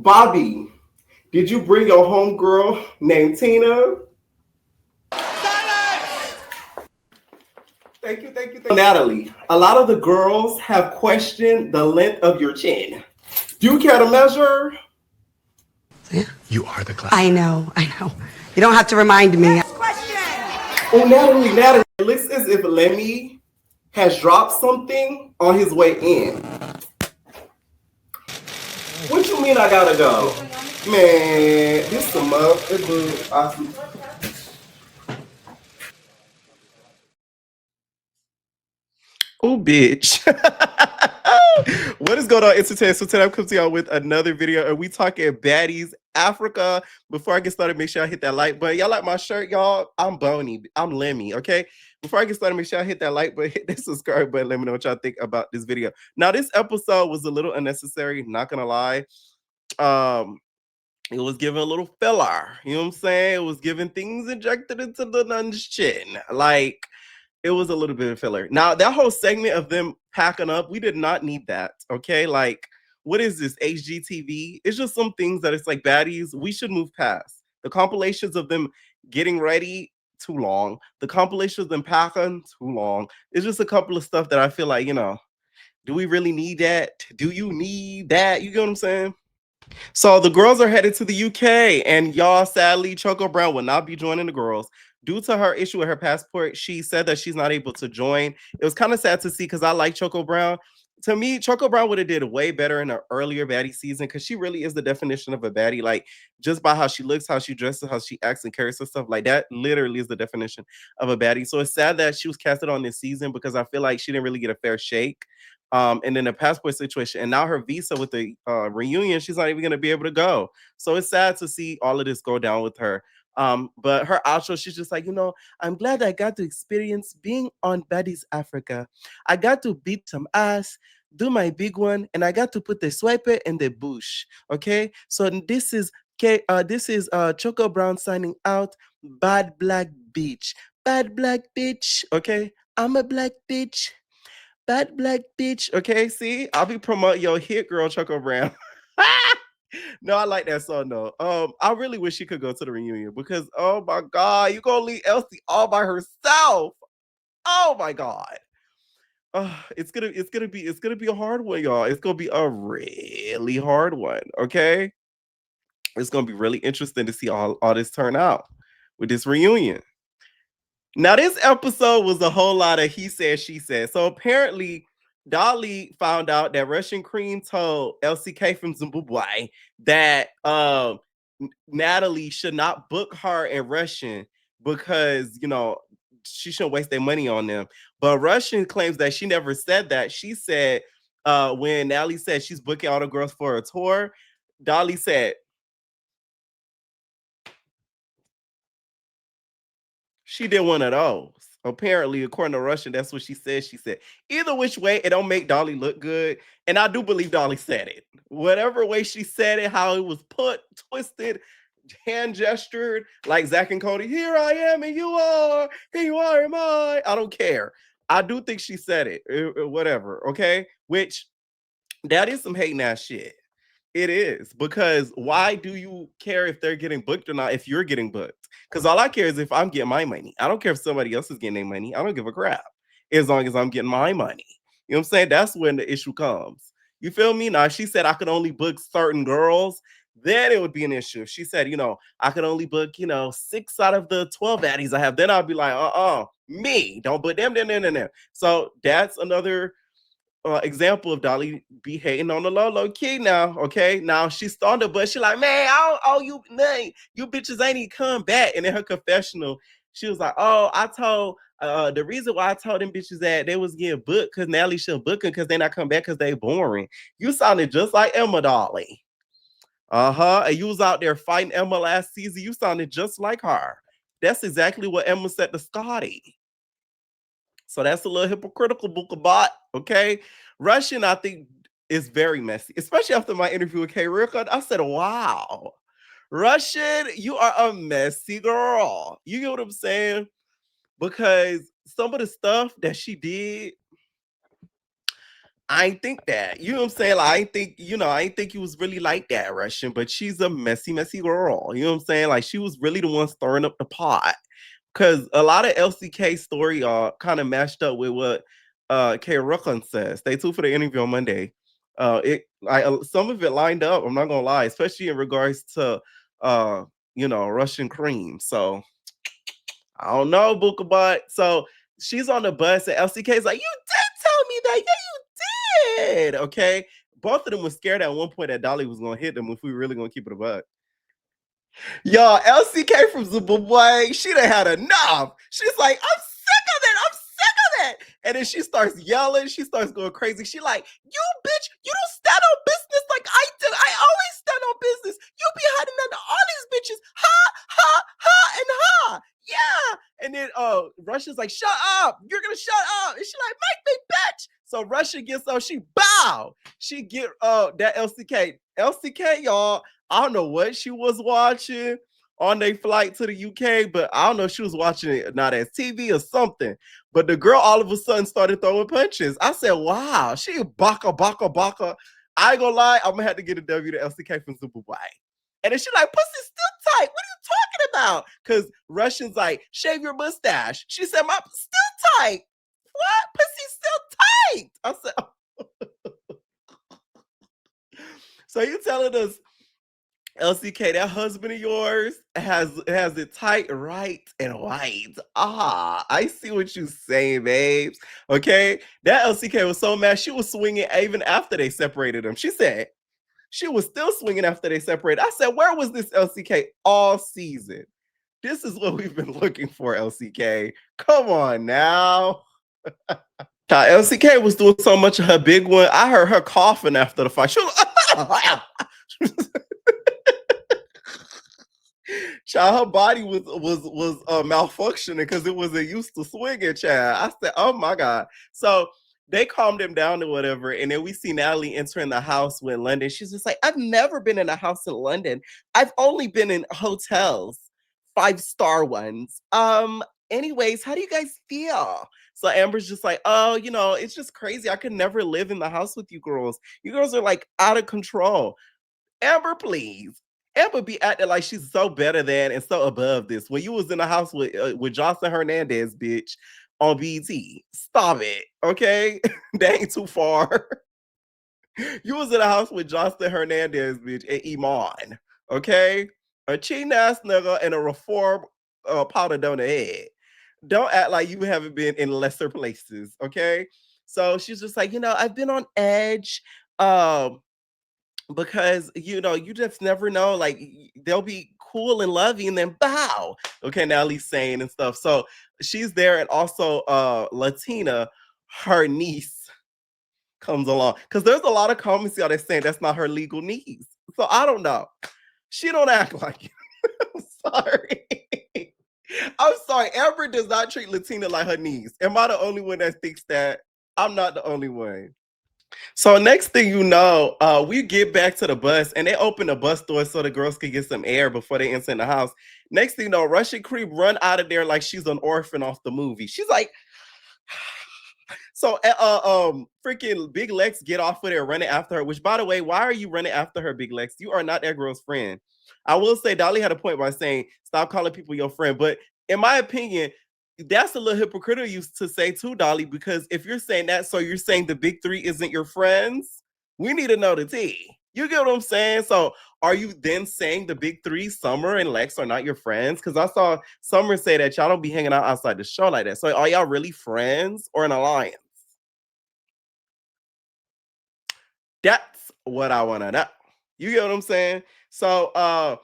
Bobby, did you bring your homegirl named Tina? Thank you. Natalie, a lot of the girls have questioned the length of your chin. Do you care to measure? Yeah. You are the class. I know. You don't have to remind me. Next question. Oh, Natalie, it looks as if Lemmy has dropped something on his way in. What you mean I gotta go? Man, this some up. Oh, bitch. What is going on, entertainment? So today I'm coming to y'all with another video, and we talking Baddies Africa. Before I get started, make sure I hit that like button. Y'all like my shirt, y'all? I'm Boney. I'm Lemmy, okay? Before I get started, make sure I hit that like button, hit that subscribe button. Let me know what y'all think about this video. Now, this episode was a little unnecessary, not gonna lie. It was giving a little filler. You know what I'm saying? It was giving things injected into the nun's chin. Like, it was a little bit of filler. Now, that whole segment of them packing up, we did not need that. Okay. Like, what is this? HGTV? It's just some things that it's like Baddies. We should move past. The compilations of them getting ready, too long. The compilations of them packing, too long. It's just a couple of stuff that I feel like, do we really need that? Do you need that? You get what I'm saying? So the girls are headed to the UK, and y'all, sadly, Choco Brown will not be joining the girls. Due to her issue with her passport, she said that she's not able to join. It was kind of sad to see because I like Choco Brown. To me, Choco Brown would have did way better in an earlier baddie season because she really is the definition of a baddie. Like, just by how she looks, how she dresses, how she acts and carries herself, like that literally is the definition of a baddie. So it's sad that she was casted on this season because I feel like she didn't really get a fair shake. And then the passport situation, and now her visa with the reunion, she's not even going to be able to go. So it's sad to see all of this go down with her. But her outro, she's just like, I'm glad I got to experience being on Baddies Africa. I got to beat some ass, do my big one, and I got to put the swiper in the bush. Okay, so this is Choco Brown signing out. Bad black bitch, bad black bitch. Okay, I'm a black bitch. Bad black bitch. Okay, see, I'll be promoting your hit girl, Choco Brown. No, I like that song though. I really wish she could go to the reunion because oh my god, you gonna leave Elsie all by herself. Oh my god. It's gonna be a hard one, y'all. It's gonna be a really hard one. Okay. It's gonna be really interesting to see all this turn out with this reunion. Now, this episode was a whole lot of he said, she said. So apparently, Dolly found out that Russian Cream told LCK from Zimbabwe that Natalie should not book her in Russian because, she shouldn't waste their money on them. But Russian claims that she never said that. She said, when Natalie said she's booking all the girls for a tour, Dolly said, she did one of those. Apparently, according to Russian, that's what she said. She said, either which way, it don't make Dolly look good. And I do believe Dolly said it. Whatever way she said it, how it was put, twisted, hand gestured, like Zach and Cody, here I am and you are, here you are, am I? I don't care. I do think she said it. Whatever, okay? Which, that is some hating ass shit. It is, because why do you care if they're getting booked or not if you're getting booked? Because all I care is if I'm getting my money. I don't care if somebody else is getting their money. I don't give a crap as long as I'm getting my money. You know what I'm saying? That's when the issue comes. You feel me? Now, if she said I could only book certain girls, then it would be an issue. If she said, I could only book, 6 out of the 12 baddies I have, then I'd be like, me, don't book them. So that's another example of Dolly be hating on the low key now. Okay, now she's starting, but she like, man, I don't owe you nothing. You bitches ain't even come back. And in her confessional, she was like, oh, I told the reason why I told them bitches that they was getting booked because Natalie shouldn't book them because they not come back because they boring. You sounded just like Emma, Dolly. And you was out there fighting Emma last season. You sounded just like her. That's exactly what Emma said to Scotty. So that's a little hypocritical, Bookabot. Okay. Russian, I think, is very messy, especially after my interview with K. Ricka. I said, wow, Russian, you are a messy girl. You get what I'm saying? Because some of the stuff that she did, I ain't think that. You know what I'm saying? Like, I ain't think he was really like that, Russian, but she's a messy, messy girl. You know what I'm saying? Like, she was really the one stirring up the pot. Because a lot of LCK story kind of matched up with what K. Ruckland says. They tuned for the interview on Monday. Some of it lined up, I'm not gonna lie, especially in regards to Russian cream. So I don't know, Bookabot. So she's on the bus and LCK's like, you did tell me that. Yeah, you did. Okay. Both of them were scared at one point that Dolly was gonna hit them if we were really gonna keep it a buck. Y'all, LCK from Zimbabwe, she done had enough. She's like, I'm sick of it. I'm sick of it. And then she starts yelling. She starts going crazy. She like, you bitch, you don't stand on business like I do. I always stand on business. You be hiding under all these bitches. Ha, ha, ha, and ha. Yeah. And then Russia's like, shut up. You're gonna shut up. And she like, make me bitch. So Russia gets up, she bow. She get that LCK. LCK, y'all. I don't know what she was watching on their flight to the UK, but I don't know if she was watching it not as TV or something. But the girl all of a sudden started throwing punches. I said, wow, she baka, baka, baka. I ain't gonna lie, I'm gonna have to get a W to LCK from Zimbabwe. And then she's like, pussy's still tight. What are you talking about? Because Russians like, shave your mustache. She said, my still tight. What? Pussy's still tight. I said, so you telling us LCK, that husband of yours has it tight, right, and white. Ah, I see what you saying, babes. Okay, that LCK was so mad she was swinging even after they separated them. She said she was still swinging after they separated. I said, where was this LCK all season? This is what we've been looking for, LCK. Come on now. LCK was doing so much of her big one. I heard her coughing after the fight. She was child, her body was malfunctioning because it wasn't used to swinging, child. I said, oh my God. So they calmed him down or whatever. And then we see Natalie entering the house with London. She's just like, I've never been in a house in London. I've only been in hotels, 5-star ones. Anyways, how do you guys feel? So Amber's just like, oh, it's just crazy. I could never live in the house with you girls. You girls are like out of control. Amber, please. Amber be acting like she's so better than and so above this. When you was in the house with Jocelyn Hernandez, bitch, on BT. Stop it, okay? That ain't too far. You was in the house with Jocelyn Hernandez, bitch, and Iman, okay? A cheating ass nigga and a reform powder down the head. Don't act like you haven't been in lesser places, okay? So she's just like, I've been on edge. Because you just never know, like they'll be cool and loving and then bow. Okay, now Lee's saying and stuff. So she's there, and also Latina, her niece, comes along because there's a lot of comments out there saying that's not her legal niece. So I don't know. She don't act like it. I'm sorry. I'm sorry. Amber does not treat Latina like her niece. Am I the only one that thinks that? I'm not the only one. So next thing you know, we get back to the bus and they open the bus door so the girls can get some air before they enter in the house. Next thing you know, Russian Creep run out of there like she's an orphan off the movie. She's like, so freaking Big Lex get off of there running after her, which by the way, why are you running after her, Big Lex? You are not that girl's friend. I will say Dolly had a point by saying, stop calling people your friend. But in my opinion, that's a little hypocritical used to say too, Dolly, because if you're saying that, so you're saying the big three isn't your friends, we need to know the tea. You get what I'm saying? So are you then saying the big three, Summer and Lex, are not your friends? Because I saw Summer say that y'all don't be hanging out outside the show like that. So are y'all really friends or an alliance? That's what I want to know. You get what I'm saying? So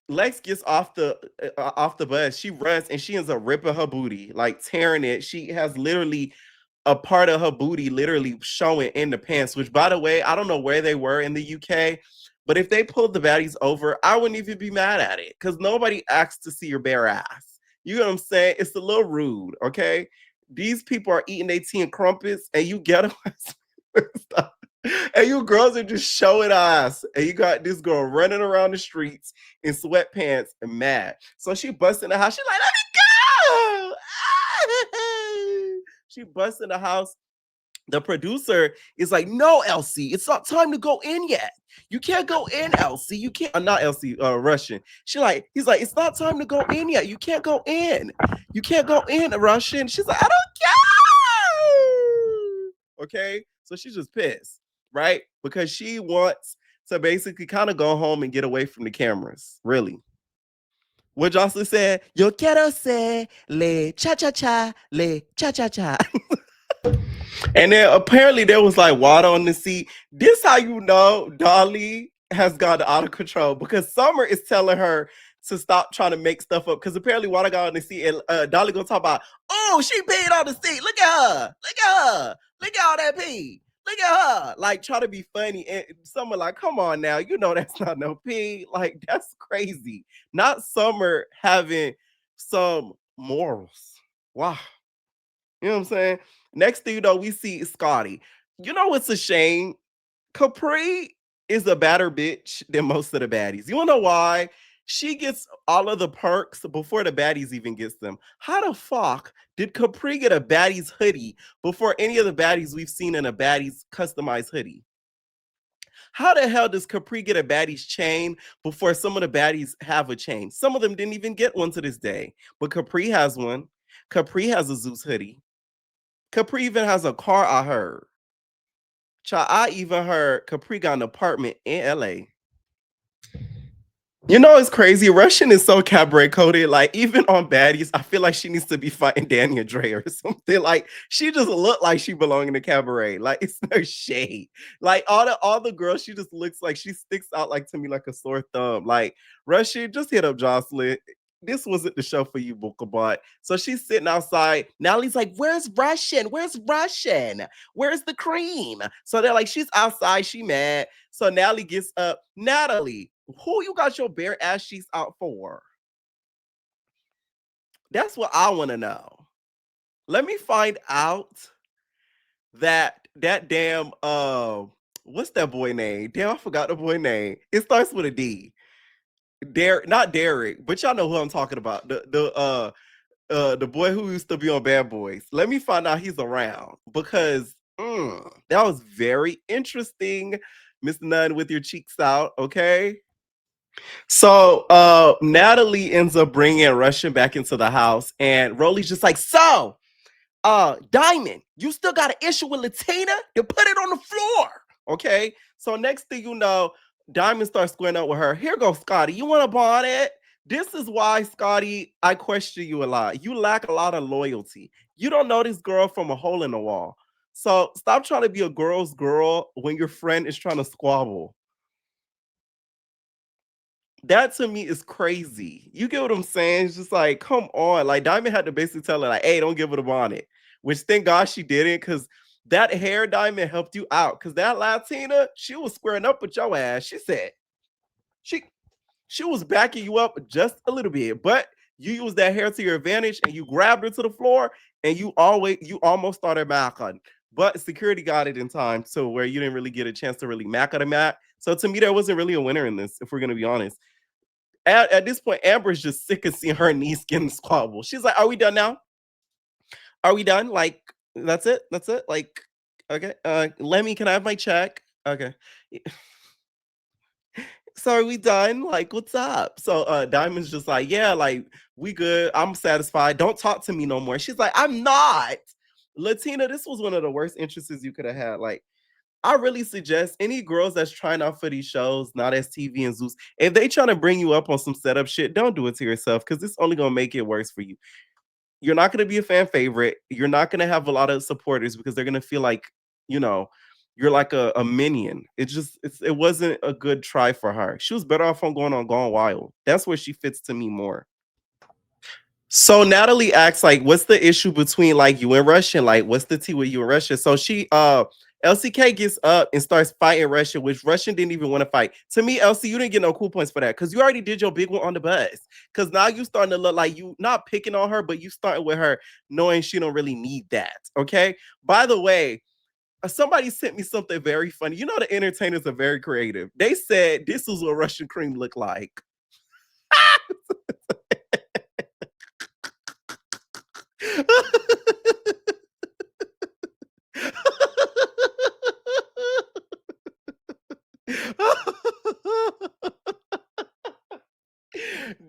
Lex gets off the bus. She runs and she ends up ripping her booty, like tearing it. She has literally a part of her booty literally showing in the pants, which by the way, I don't know where they were in the UK, but if they pulled the baddies over, I wouldn't even be mad at it because nobody asks to see your bare ass. You know what I'm saying? It's a little rude, okay? These people are eating their tea and crumpets and you get them. And you girls are just showing ass. And you got this girl running around the streets in sweatpants and mad. So she busts in the house. She's like, let me go. She busts in the house. The producer is like, no, Elsie, it's not time to go in yet. You can't go in, Elsie. You can't. Not Elsie, Russian. He's like, it's not time to go in yet. You can't go in. You can't go in, Russian. She's like, I don't care. Okay, so she's just pissed, right? Because she wants to basically kind of go home and get away from the cameras. Really. What Jocelyn said, yo quiero se le cha cha cha, le cha cha cha. And then apparently there was like water on the seat. This how you know Dolly has gone out of control, because Summer is telling her to stop trying to make stuff up, because apparently water got on the seat, and Dolly gonna talk about, oh, she peed on the seat. Look at her. Look at her. Look at all that pee. Look at her. Like, try to be funny. And Summer like, come on now. You know that's not no pee. Like, that's crazy. Not Summer having some morals. Wow. You know what I'm saying? Next thing you know, we see Scotty. You know what's a shame? Capri is a badder bitch than most of the baddies. You wanna know why? She gets all of the perks before the baddies even gets them. How the fuck did Capri get a baddies hoodie before any of the baddies we've seen in a baddies customized hoodie? How the hell does Capri get a baddies chain before some of the baddies have a chain? Some of them didn't even get one to this day, but Capri has one. Capri has a Zeus hoodie. Capri even has a car, I heard. Child, I even heard Capri got an apartment in LA. You know, it's crazy. Russian is so cabaret coded. Like, even on Baddies, I feel like she needs to be fighting Danny and Dre or something. Like, she just looked like she belonged in the cabaret. Like, it's no shade. Like, all the girls, she just looks like she sticks out like to me like a sore thumb. Like, Russian, just hit up Jocelyn. This wasn't the show for you, Bookabot. So she's sitting outside. Natalie's like, where's Russian? Where's Russian? Where's the cream? So they're like, she's outside. She mad. So Natalie gets up. Natalie, who you got your bare ass sheets out for? That's what I want to know. Let me find out that damn what's that boy name? Damn, I forgot the boy name. It starts with a D. Derek, not Derek, but y'all know who I'm talking about. The boy who used to be on Bad Boys. Let me find out he's around, because that was very interesting, Miss Nunn, with your cheeks out. Okay. So Natalie ends up bringing Russian back into the house, and Rolly's just like, so Diamond, you still got an issue with Latina? You put it on the floor. Okay. So next thing you know, Diamond starts squaring up with her. Here goes Scotty. You want to bond it? This is why, Scotty, I question you a lot. You lack a lot of loyalty. You don't know this girl from a hole in the wall. So stop trying to be a girl's girl when your friend is trying to squabble. That to me is crazy. You get what I'm saying? It's just like, come on. Like, Diamond had to basically tell her, like, hey, don't give her the bonnet. Which thank God she didn't, because that hair, Diamond, helped you out. Because that Latina, she was squaring up with your ass. She said she she was backing you up just a little bit, but you used that hair to your advantage and you grabbed her to the floor, and you almost started back on. But security got it in time, so where you didn't really get a chance to really mac on the mat. So to me, there wasn't really a winner in this, if we're gonna be honest. At this point, Amber's just sick of seeing her niece getting squabbled. She's like, are we done now? Are we done? Like, that's it? That's it? Like, okay. Lemmy, can I have my check? Okay. So are we done? Like, what's up? So Diamond's just like, yeah, like, we good. I'm satisfied. Don't talk to me no more. She's like, I'm not. Latina, this was one of the worst entrances you could have had. Like, I really suggest any girls that's trying out for these shows, not as TV and Zeus, if they trying to bring you up on some setup shit, don't do it to yourself, because it's only gonna make it worse for you. You're not gonna be a fan favorite. You're not gonna have a lot of supporters, because they're gonna feel like, you know, you're like a minion. It wasn't a good try for her. She was better off on Gone Wild. That's where she fits to me more. So Natalie asks, like, what's the issue between like you and Russian? Like, what's the tea with you and Russian? So she LCK gets up and starts fighting Russian, which Russian didn't even want to fight. To me, LC, you didn't get no cool points for that, because you already did your big one on the bus. Because now you starting to look like you not picking on her, but you starting with her knowing she don't really need that. Okay. By the way, somebody sent me something very funny. You know, the entertainers are very creative. They said this is what Russian cream looked like.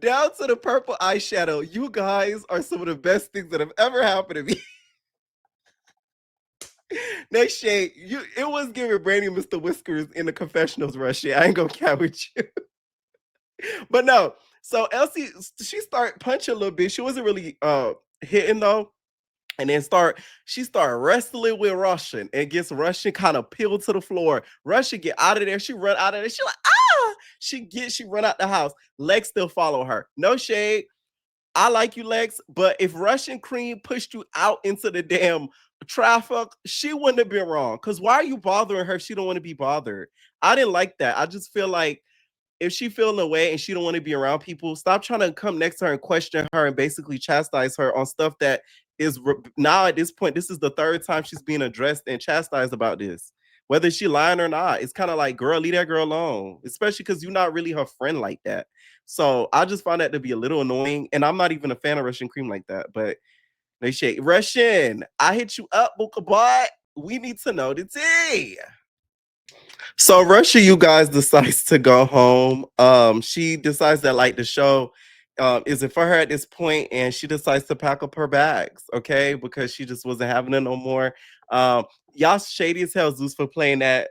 Down to the purple eyeshadow. You guys are some of the best things that have ever happened to me. That shade, it was giving Brandy Mr. Whiskers in the confessionals rush. I ain't gonna count with you. But no, so Elsie, she started punching a little bit. She wasn't really hitting though. And then she started wrestling with Russian and gets Russian kind of peeled to the floor. Russian get out of there. She run out of there. She like, ah! She run out the house. Lex still follow her. No shade. I like you, Lex, but if Russian Cream pushed you out into the damn traffic, she wouldn't have been wrong. Because why are you bothering her if she don't want to be bothered? I didn't like that. I just feel like if she feeling away and she don't want to be around people, stop trying to come next to her and question her and basically chastise her on stuff that is now at this point, this is the third time she's being addressed and chastised about this. Whether she lying or not, it's kind of like, girl, leave that girl alone, especially because you're not really her friend like that. So I just find that to be a little annoying. And I'm not even a fan of Russian Cream like that. But they shake. Russian, I hit you up, Buka Boy. We need to know the tea. So Russia, you guys decides to go home. She decides that like the show isn't for her at this point, and she decides to pack up her bags, okay, because she just wasn't having it no more. Y'all shady as hell, Zeus, for playing that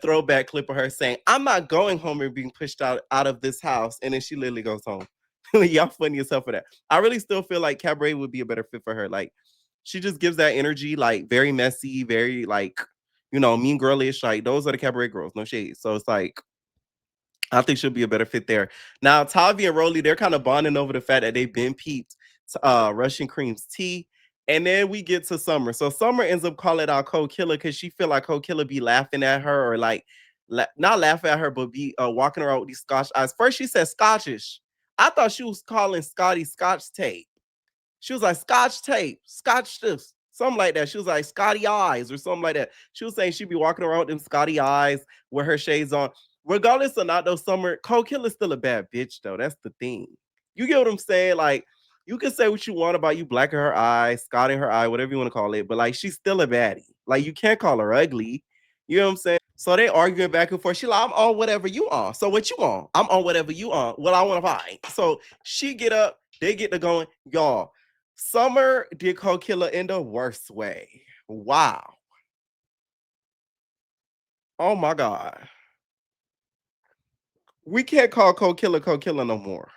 throwback clip of her saying, "I'm not going home and being pushed out of this house," and then she literally goes home. Y'all funny as hell for that. I really still feel like Cabaret would be a better fit for her. Like she just gives that energy, like very messy, very like mean girlish. Like those are the Cabaret girls, no shade. So it's like I think she'll be a better fit there. Now Tavi and Rolly, they're kind of bonding over the fact that they've been peeped Russian Cream's tea. And then we get to Summer. So Summer ends up calling out Cold Killer because she feel like Cold Killer be laughing at her or like not laughing at her, but be walking around with these Scotch eyes. First she said Scottish. I thought she was calling Scotty Scotch tape. She was like, Scotch tape, Scotch this, something like that. She was like, Scotty eyes or something like that. She was saying she'd be walking around with them Scotty eyes with her shades on. Regardless or not, though, Summer, Cold Killer's still a bad bitch, though. That's the thing. You get what I'm saying? Like, you can say what you want about you blacking her eye, Scotting her eye, whatever you want to call it, but like, she's still a baddie. Like, you can't call her ugly. You know what I'm saying? So they arguing back and forth. She like, I'm on whatever you on. So what you on? I'm on whatever you on. What I want to find. So she get up, they get to going. Y'all, Summer did Cold Killer in the worst way. Wow. Oh my God. We can't call Cold Killer no more.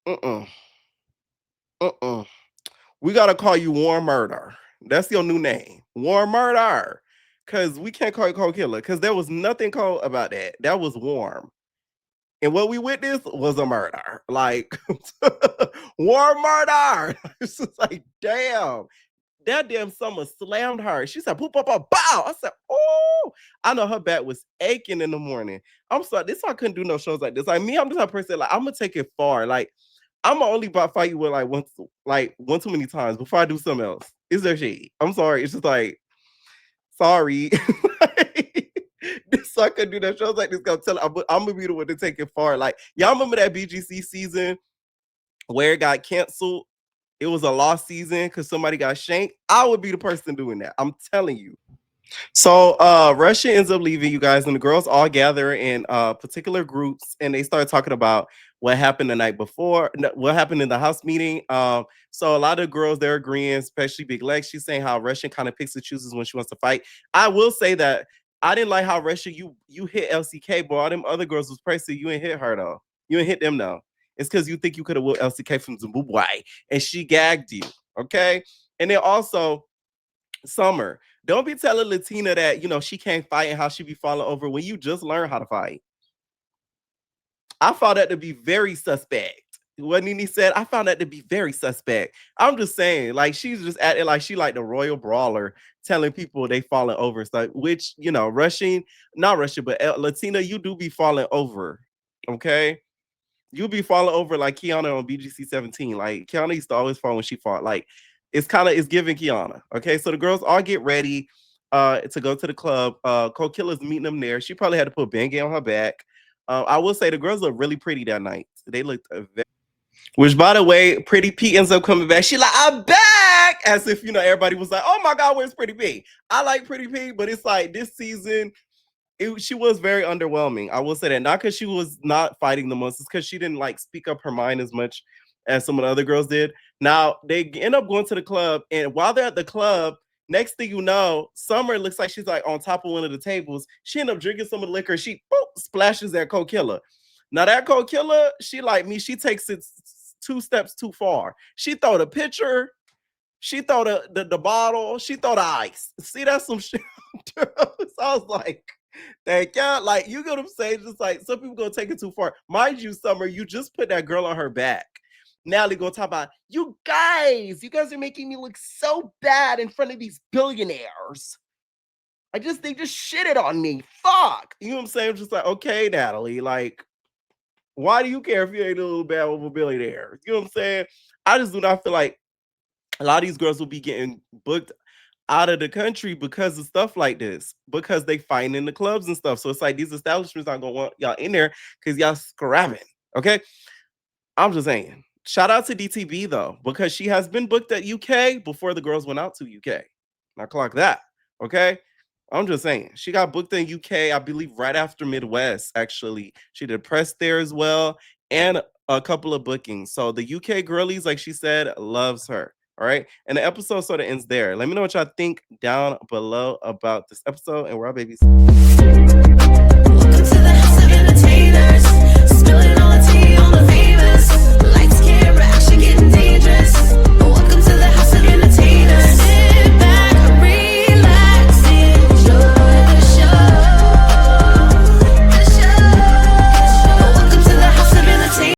Mm-mm. Mm-mm. We gotta call you Warm Murder. That's your new name. Warm Murder. Cause we can't call you Cold Killer. Cause there was nothing cold about that. That was warm. And what we witnessed was a murder. Like warm murder. It's just like, damn. That damn Summer slammed her. She said, boop, boop, boop, bow. I said, oh, I know her back was aching in the morning. I'm sorry. This why I couldn't do no shows like this. Like me, I'm just a person, like, I'm gonna take it far. Like, I'm gonna only about fight you with one too many times before I do something else. Is there shade? I'm sorry. It's just like, sorry. This so I could do that shows like this. I'm gonna be the one to take it far. Like, y'all remember that BGC season where it got canceled? It was a lost season because somebody got shanked. I would be the person doing that. I'm telling you. So Russia ends up leaving, you guys, and the girls all gather in particular groups and they start talking about what happened the night before, what happened in the house meeting. So a lot of girls, they're agreeing, especially Big Legs. She's saying how Russian kind of picks and chooses when she wants to fight. I will say that I didn't like how Russia, you hit LCK, but all them other girls was pricey. You ain't hit her though. You ain't hit them though. It's because you think you could have whooped LCK from Zimbabwe and she gagged you. Okay. And then also Summer, don't be telling Latina that she can't fight and how she be falling over when you just learned how to fight. I found that to be very suspect. What Nene said, I found that to be very suspect. I'm just saying, like, she's just acting like she like the royal brawler, telling people they falling over stuff, which, Russian, not Russian, but Latina, you do be falling over. Okay. You be falling over like Kiana on BGC 17. Like, Kiana used to always fall when she fought. Like, it's giving Kiana. Okay. So the girls all get ready to go to the club. Cold Killer's meeting them there. She probably had to put Bengay on her back. I will say the girls look really pretty that night. They looked which, by the way, Pretty P ends up coming back. She like, I'm back. act as if, everybody was like, oh my God, where's Pretty P? I like Pretty P, but it's like this season, she was very underwhelming. I will say that. Not because she was not fighting the most, it's because she didn't like speak up her mind as much as some of the other girls did. Now, they end up going to the club, and while they're at the club, next thing you know, Summer looks like she's like on top of one of the tables. She ended up drinking some of the liquor. She splashes that co-killer. Now, that co-killer, she like me, she takes it 2 steps too far. She throw the pitcher, she throw the bottle, she throw the ice. See, that's some shit. So I was like, thank God. Like, you get what I'm saying? Just like, some people gonna take it too far. Mind you, Summer, you just put that girl on her back. Natalie gonna talk about, you guys are making me look so bad in front of these billionaires. They just shitted on me. Fuck. You know what I'm saying? I'm just like, okay, Natalie, like, why do you care if you ain't a little bad over a billionaire? You know what I'm saying? I just do not feel like a lot of these girls will be getting booked out of the country because of stuff like this, because they fighting in the clubs and stuff. So it's like these establishments aren't gonna want y'all in there because y'all scrapping. Okay, I'm just saying. Shout out to DTB though, because she has been booked at UK before the girls went out to UK. Now clock that. Okay, I'm just saying she got booked in UK, I believe, right after Midwest. Actually, she did press there as well and a couple of bookings. So the UK girlies, like she said, loves her. All right. And the episode sort of ends there. Let me know what y'all think down below about this episode. And we're all babies. Welcome to the House of Entertainers.